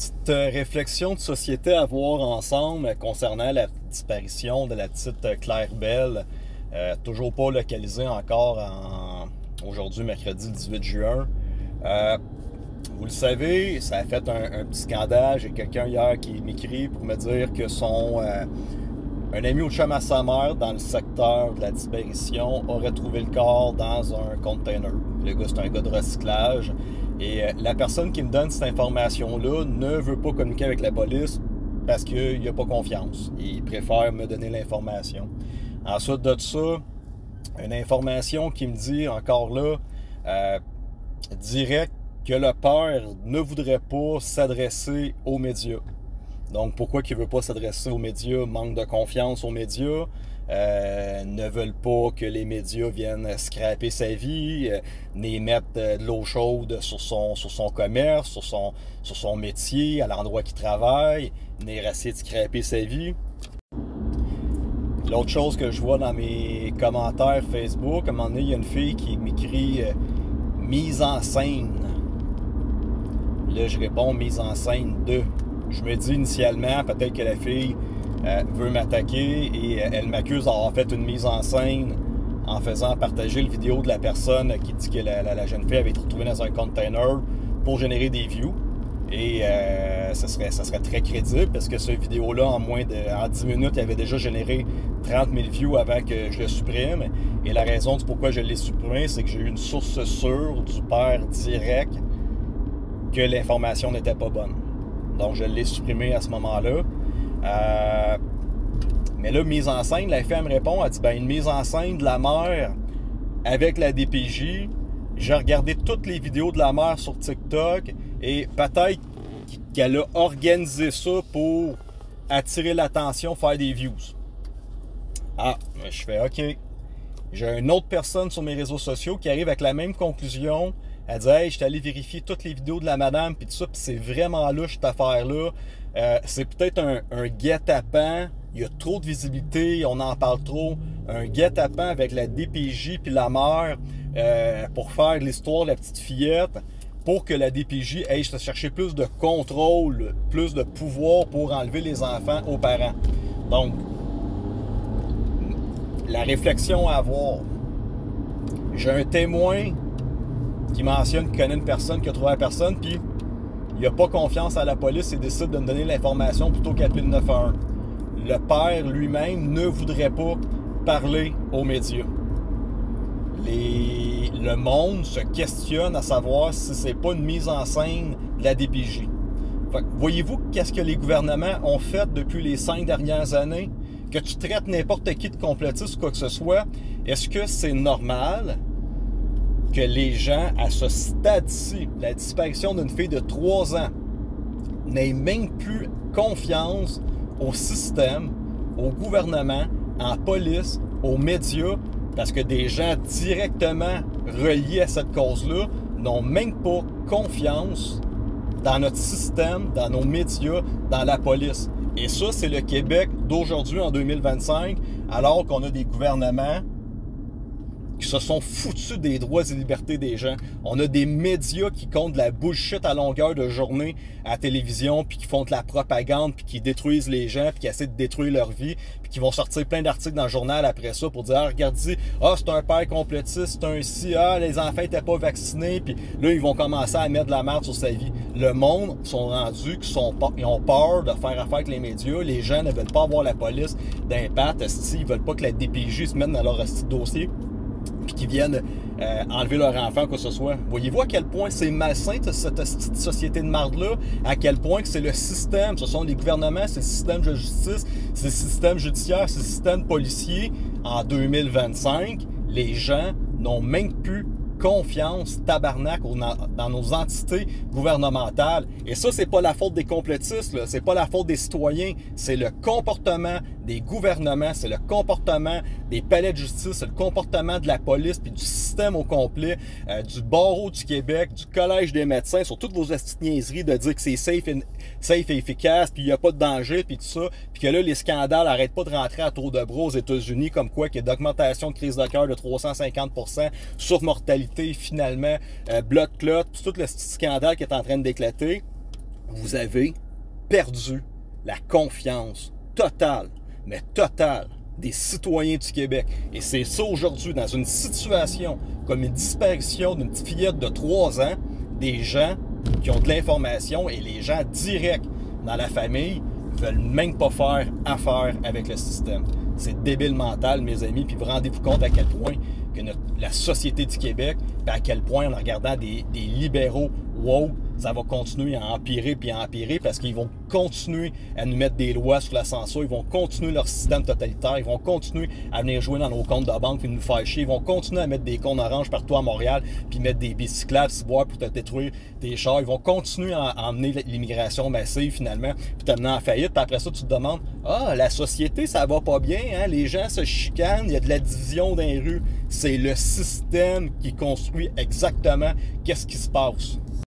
Petite réflexion de société à voir ensemble concernant la disparition de la petite Claire Bell, toujours pas localisée encore aujourd'hui, mercredi 18 juin. Vous le savez, ça a fait un petit scandale. J'ai quelqu'un hier qui m'écrit pour me dire que un ami au chum à sa mère dans le secteur de la disparition aurait trouvé le corps dans un container. Le gars, c'est un gars de recyclage. Et la personne qui me donne cette information-là ne veut pas communiquer avec la police parce qu'il n'a pas confiance. Il préfère me donner l'information. Ensuite de ça, une information qui me dit encore là, direct, que le père ne voudrait pas s'adresser aux médias. Donc, pourquoi il ne veut pas s'adresser aux médias? Manque de confiance aux médias. Ne veulent pas que les médias viennent scraper sa vie, ni mettre de l'eau chaude sur son commerce, sur son métier, à l'endroit qu'il travaille, ni essayer de scraper sa vie. L'autre chose que je vois dans mes commentaires Facebook, à un moment donné, il y a une fille qui m'écrit mise en scène. Là, je réponds mise en scène de. Je me dis initialement, peut-être que la fille veut m'attaquer et elle m'accuse d'avoir fait une mise en scène en faisant partager la vidéo de la personne qui dit que la jeune fille avait été retrouvée dans un container pour générer des views. Et ça serait très crédible parce que cette vidéo-là, en 10 minutes, elle avait déjà généré 30 000 views avant que je le supprime. Et la raison du pourquoi je l'ai supprimé, c'est que j'ai eu une source sûre du père direct que l'information n'était pas bonne. Donc, je l'ai supprimé à ce moment-là. Mais là, mise en scène, la fille elle me répond, elle dit, ben, une mise en scène de la mère avec la DPJ. J'ai regardé toutes les vidéos de la mère sur TikTok et peut-être qu'elle a organisé ça pour attirer l'attention, faire des views. Ah, je fais OK. J'ai une autre personne sur mes réseaux sociaux qui arrive avec la même conclusion. Elle dit, hey, je suis allé vérifier toutes les vidéos de la madame, puis tout ça, puis c'est vraiment louche cette affaire-là. C'est peut-être un guet-apens. Il y a trop de visibilité, on en parle trop. Un guet-apens avec la DPJ puis la mère pour faire l'histoire de la petite fillette, pour que la DPJ aille chercher plus de contrôle, plus de pouvoir pour enlever les enfants aux parents. Donc, la réflexion à avoir. J'ai un témoin qui mentionne qu'il connaît une personne qui a trouvé la personne, puis il n'a pas confiance à la police et décide de me donner l'information plutôt qu'appeler le 911. Le père lui-même ne voudrait pas parler aux médias. Le monde se questionne à savoir si c'est pas une mise en scène de la DPJ. Voyez-vous qu'est-ce que les gouvernements ont fait depuis les 5 dernières années? Que tu traites n'importe qui de complotiste ou quoi que ce soit, est-ce que c'est normal que les gens, à ce stade-ci, la disparition d'une fille de 3 ans, n'aient même plus confiance au système, au gouvernement, en police, aux médias, parce que des gens directement reliés à cette cause-là n'ont même pas confiance dans notre système, dans nos médias, dans la police. Et ça, c'est le Québec d'aujourd'hui en 2025, alors qu'on a des gouvernements qui se sont foutus des droits et libertés des gens. On a des médias qui comptent de la bullshit à longueur de journée à la télévision, puis qui font de la propagande, puis qui détruisent les gens, puis qui essaient de détruire leur vie, puis qui vont sortir plein d'articles dans le journal après ça pour dire, ah, regardez, ah, c'est un père complotiste, c'est un ci, ah, les enfants n'étaient pas vaccinés, puis là, ils vont commencer à mettre de la merde sur sa vie. Le monde sont rendus, ils ont peur de faire affaire avec les médias, les gens ne veulent pas avoir la police d'impact, ils veulent pas que la DPJ se mette dans leur dossier, puis qui viennent enlever leur enfant, quoi que ce soit. Voyez-vous à quel point c'est malsain, cette société de marde-là, à quel point que c'est le système, ce sont les gouvernements, c'est le système de justice, c'est le système judiciaire, c'est le système policier. En 2025, les gens n'ont même plus confiance, tabarnak, dans nos entités gouvernementales. Et ça, c'est pas la faute des complotistes, là. C'est pas la faute des citoyens, c'est le comportement des gouvernements, c'est le comportement des palais de justice, c'est le comportement de la police, puis du système au complet, du barreau du Québec, du collège des médecins, sur toutes vos niaiseries de dire que c'est safe et efficace, puis il n'y a pas de danger, puis tout ça, puis que là, les scandales n'arrêtent pas de rentrer à tour de bras aux États-Unis, comme quoi qu'il y a d'augmentation de crise de cœur de 350%, surmortalité, finalement, blood clot, tout le scandale qui est en train d'éclater. vous avez perdu la confiance totale, mais totale, des citoyens du Québec. Et c'est ça aujourd'hui, dans une situation comme une disparition d'une petite fillette de 3 ans, des gens qui ont de l'information et les gens directs dans la famille veulent même pas faire affaire avec le système. C'est débile mental, mes amis, puis vous rendez-vous compte à quel point que la société du Québec, puis à quel point, en regardant des libéraux woke, ça va continuer à empirer puis à empirer parce qu'ils vont continuer à nous mettre des lois sur la censure, ils vont continuer leur système totalitaire, ils vont continuer à venir jouer dans nos comptes de banque puis nous faire chier, ils vont continuer à mettre des cônes oranges partout à Montréal puis mettre des bicyclables ciboires pour te détruire tes chars, ils vont continuer à emmener l'immigration massive finalement puis te mener en faillite, puis après ça tu te demandes la société ça va pas bien, hein? Les gens se chicanent, il y a de la division dans les rues, c'est le système qui construit exactement qu'est-ce qui se passe.